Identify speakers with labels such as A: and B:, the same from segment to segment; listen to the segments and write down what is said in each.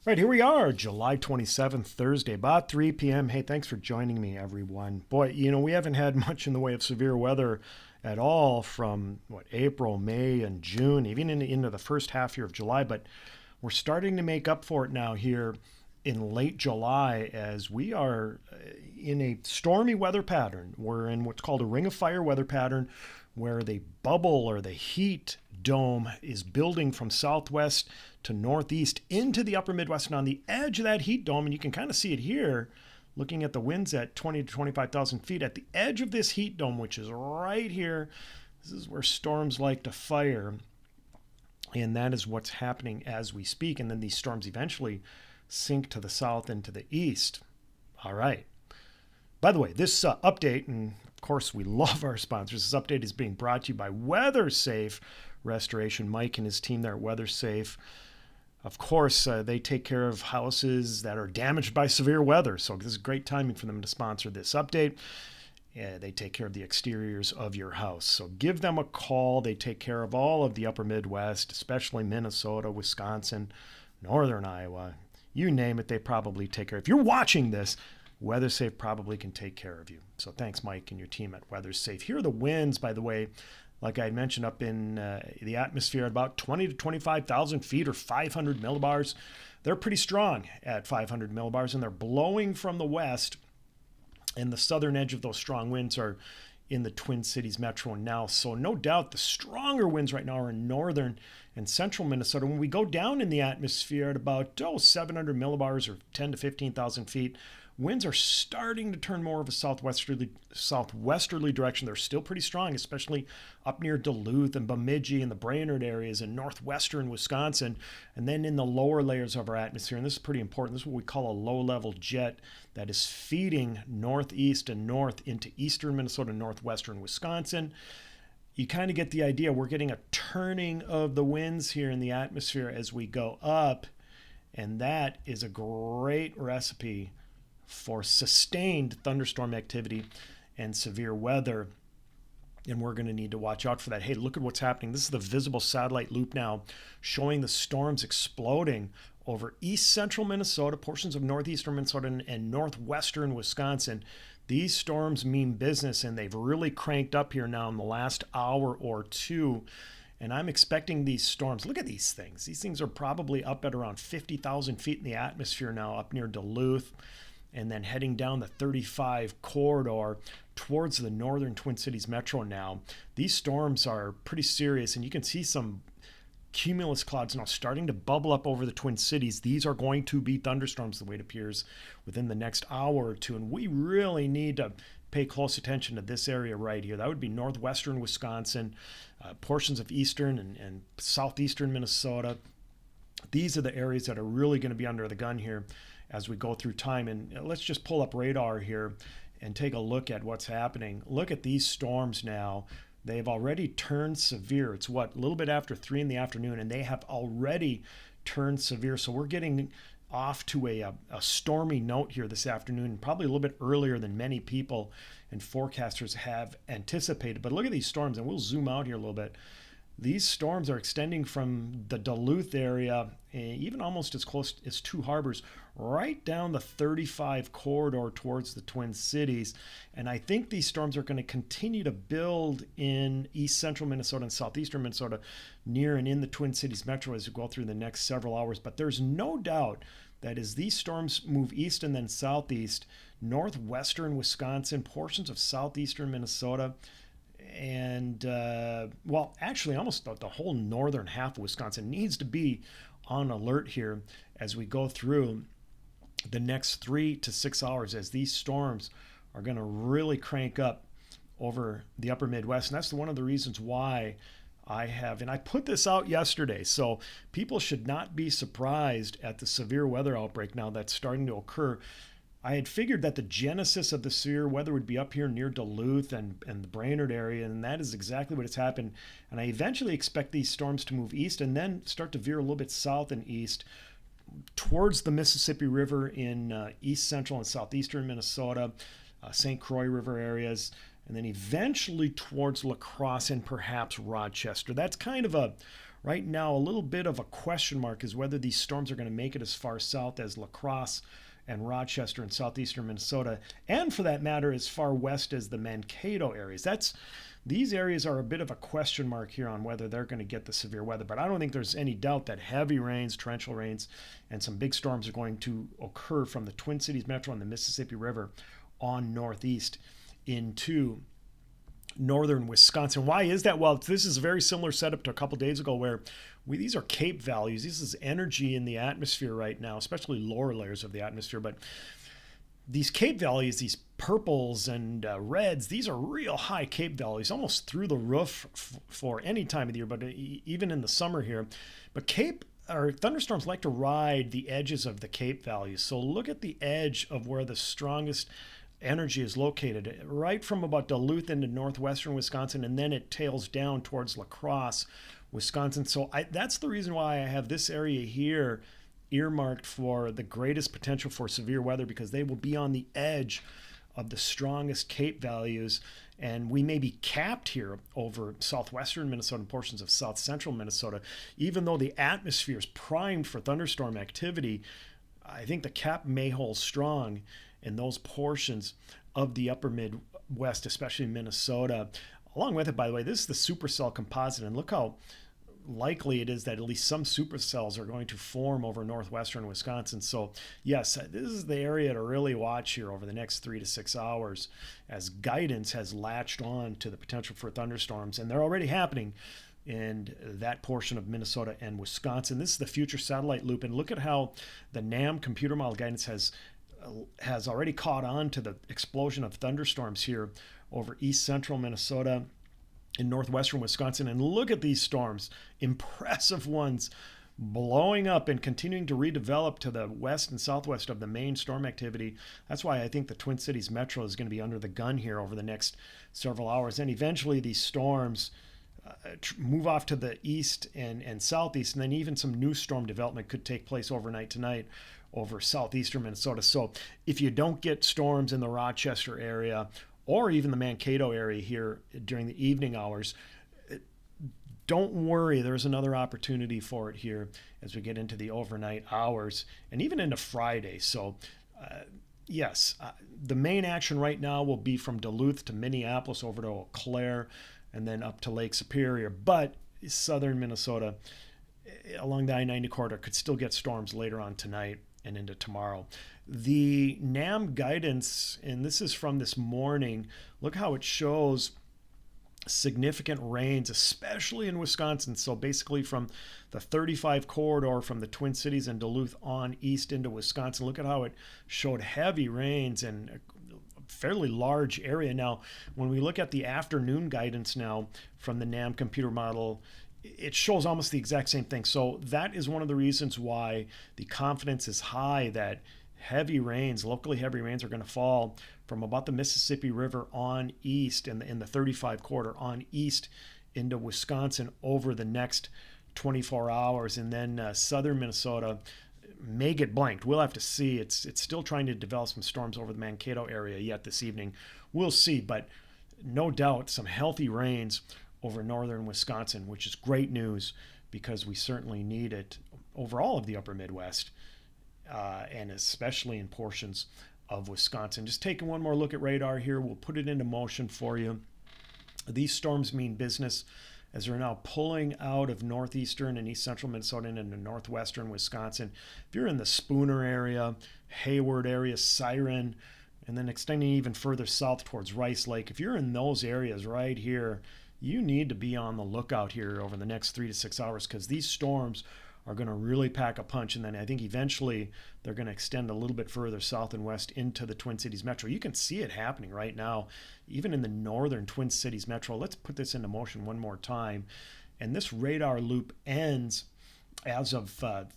A: Right, here we are, July 27th, Thursday, about 3 p.m. Hey, thanks for joining me, everyone. Boy, we haven't had much in the way of severe weather at all from, April, May, and June, even into the first half here of July, but we're starting to make up for it now here in late July as we are in a stormy weather pattern. We're in what's called a ring of fire weather pattern where the bubble or the heat dome is building from southwest to northeast into the upper Midwest. And on the edge of that heat dome, and you can kind of see it here, looking at the winds at 20 to 25,000 feet, at the edge of this heat dome, which is right here, this is where storms like to fire. And that is what's happening as we speak. And then these storms eventually sink to the south and to the east. All right. By the way, this update, and of course we love our sponsors, this update is being brought to you by WeatherSafe Restoration. Mike and his team there at WeatherSafe. Of course, they take care of houses that are damaged by severe weather. So this is great timing for them to sponsor this update. They take care of the exteriors of your house. So give them a call. They take care of all of the upper Midwest, especially Minnesota, Wisconsin, northern Iowa. You name it, they probably take care of. If you're watching this, WeatherSafe probably can take care of you. So thanks, Mike, and your team at WeatherSafe. Here are the winds, by the way, like I had mentioned, up in the atmosphere at about 20 to 25,000 feet or 500 millibars. They're pretty strong at 500 millibars, and they're blowing from the west. And the southern edge of those strong winds are in the Twin Cities metro now. So no doubt the stronger winds right now are in northern and central Minnesota. When we go down in the atmosphere at about 700 millibars or 10 to 15,000 feet, winds are starting to turn more of a southwesterly direction. They're still pretty strong, especially up near Duluth and Bemidji and the Brainerd areas in northwestern Wisconsin. And then in the lower layers of our atmosphere, and this is pretty important, this is what we call a low-level jet that is feeding northeast and north into eastern Minnesota and northwestern Wisconsin. You kind of get the idea. We're getting a turning of the winds here in the atmosphere as we go up, and that is a great recipe for sustained thunderstorm activity and severe weather. And we're going to need to watch out for that. Hey, look at what's happening. This is the visible satellite loop now showing the storms exploding over east central Minnesota, portions of northeastern Minnesota, and northwestern Wisconsin. These storms mean business, and they've really cranked up here now in the last hour or two. And I'm expecting these storms. Look at these things. These things are probably up at around 50,000 feet in the atmosphere now, up near Duluth, and then heading down the 35 corridor towards the northern Twin Cities metro now. These storms are pretty serious, and you can see some cumulus clouds now starting to bubble up over the Twin Cities. These are going to be thunderstorms, the way it appears, within the next hour or two, and we really need to pay close attention to this area right here. That would be northwestern Wisconsin, portions of eastern and southeastern Minnesota. These are the areas that are really going to be under the gun here as we go through time. And let's just pull up radar here and take a look at what's happening. Look at these storms now. They've already turned severe. It's a little bit after 3 in the afternoon, and they have already turned severe. So we're getting off to a stormy note here this afternoon, probably a little bit earlier than many people and forecasters have anticipated. But look at these storms, and we'll zoom out here a little bit. These storms are extending from the Duluth area, even almost as close as Two Harbors, right down the 35 corridor towards the Twin Cities. And I think these storms are going to continue to build in east central Minnesota and southeastern Minnesota, near and in the Twin Cities metro as we go through the next several hours. But there's no doubt that as these storms move east and then southeast, northwestern Wisconsin, portions of southeastern Minnesota, and actually almost the whole northern half of Wisconsin needs to be on alert here as we go through the next 3 to 6 hours, as these storms are going to really crank up over the upper Midwest. And that's one of the reasons why and I put this out yesterday, so people should not be surprised at the severe weather outbreak now that's starting to occur. I had figured that the genesis of the severe weather would be up here near Duluth and the Brainerd area, and that is exactly what has happened. And I eventually expect these storms to move east and then start to veer a little bit south and east towards the Mississippi River in east central and southeastern Minnesota, St. Croix River areas, and then eventually towards La Crosse and perhaps Rochester. That's kind of right now, a little bit of a question mark is whether these storms are going to make it as far south as La Crosse and Rochester in southeastern Minnesota, and for that matter, as far west as the Mankato areas. These areas are a bit of a question mark here on whether they're going to get the severe weather, but I don't think there's any doubt that heavy rains, torrential rains, and some big storms are going to occur from the Twin Cities Metro and the Mississippi River on northeast into northern Wisconsin. Why is that? Well, this is a very similar setup to a couple days ago where these are CAPE values. This is energy in the atmosphere right now, especially lower layers of the atmosphere. But these CAPE values, these purples and reds, these are real high CAPE values, almost through the roof for any time of the year, but even in the summer here. But CAPE or thunderstorms like to ride the edges of the CAPE values. So look at the edge of where the strongest energy is located, right from about Duluth into northwestern Wisconsin, and then it tails down towards La Crosse, Wisconsin. So that's the reason why I have this area here earmarked for the greatest potential for severe weather, because they will be on the edge of the strongest CAPE values, and we may be capped here over southwestern Minnesota and portions of south central Minnesota. Even though the atmosphere is primed for thunderstorm activity, I think the cap may hold strong in those portions of the upper Midwest, especially Minnesota. Along with it, by the way, this is the supercell composite, and look how likely it is that at least some supercells are going to form over northwestern Wisconsin. So yes, this is the area to really watch here over the next 3 to 6 hours as guidance has latched on to the potential for thunderstorms, and they're already happening in that portion of Minnesota and Wisconsin. This is the future satellite loop, and look at how the NAM computer model guidance has already caught on to the explosion of thunderstorms here over east central Minnesota in northwestern Wisconsin. And look at these storms, impressive ones, blowing up and continuing to redevelop to the west and southwest of the main storm activity. That's why I think the Twin Cities Metro is going to be under the gun here over the next several hours. And eventually these storms move off to the east and southeast, and then even some new storm development could take place overnight tonight over southeastern Minnesota. So if you don't get storms in the Rochester area or even the Mankato area here during the evening hours, don't worry, there's another opportunity for it here as we get into the overnight hours and even into Friday. So yes, the main action right now will be from Duluth to Minneapolis over to Eau Claire and then up to Lake Superior. But southern Minnesota along the I-90 corridor could still get storms later on tonight and into tomorrow. The NAM guidance, and this is from this morning, look how it shows significant rains, especially in Wisconsin. So basically from the 35 corridor from the Twin Cities and Duluth on east into Wisconsin. Look at how it showed heavy rains in a fairly large area. Now, when we look at the afternoon guidance now from the NAM computer model, it shows almost the exact same thing. So that is one of the reasons why the confidence is high that heavy rains, locally heavy rains, are going to fall from about the Mississippi River on east in the 35 corridor on east into Wisconsin over the next 24 hours. And then southern Minnesota may get blanked. We'll have to see. It's still trying to develop some storms over the Mankato area yet this evening. We'll see, but no doubt some healthy rains over northern Wisconsin, which is great news because we certainly need it over all of the upper Midwest and especially in portions of Wisconsin. Just taking one more look at radar here. We'll put it into motion for you. These storms mean business as they're now pulling out of northeastern and east central Minnesota and into northwestern Wisconsin. If you're in the Spooner area, Hayward area, Siren, and then extending even further south towards Rice Lake, if you're in those areas right here, you need to be on the lookout here over the next 3 to 6 hours because these storms are going to really pack a punch. And then I think eventually they're going to extend a little bit further south and west into the Twin Cities Metro. You can see it happening right now, even in the northern Twin Cities Metro. Let's put this into motion one more time. And this radar loop ends as of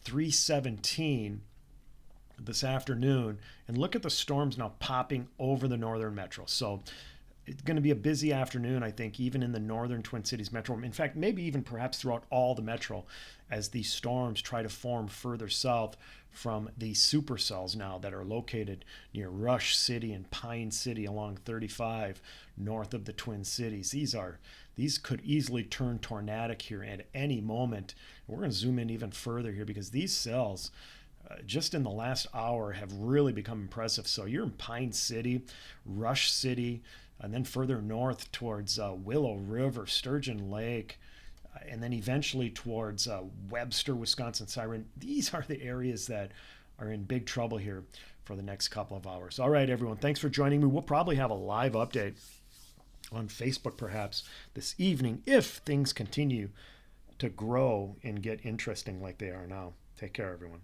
A: 3:17 this afternoon. And look at the storms now popping over the northern Metro. So it's going to be a busy afternoon, I think, even in the northern Twin Cities metro. In fact, maybe even perhaps throughout all the metro as these storms try to form further south from the supercells now that are located near Rush City and Pine City along 35 north of the Twin Cities. These could easily turn tornadic here at any moment. We're going to zoom in even further here because these cells just in the last hour have really become impressive. So you're in Pine City, Rush City, and then further north towards Willow River, Sturgeon Lake, and then eventually towards Webster, Wisconsin, Siren. These are the areas that are in big trouble here for the next couple of hours. All right, everyone, thanks for joining me. We'll probably have a live update on Facebook perhaps this evening if things continue to grow and get interesting like they are now. Take care, everyone.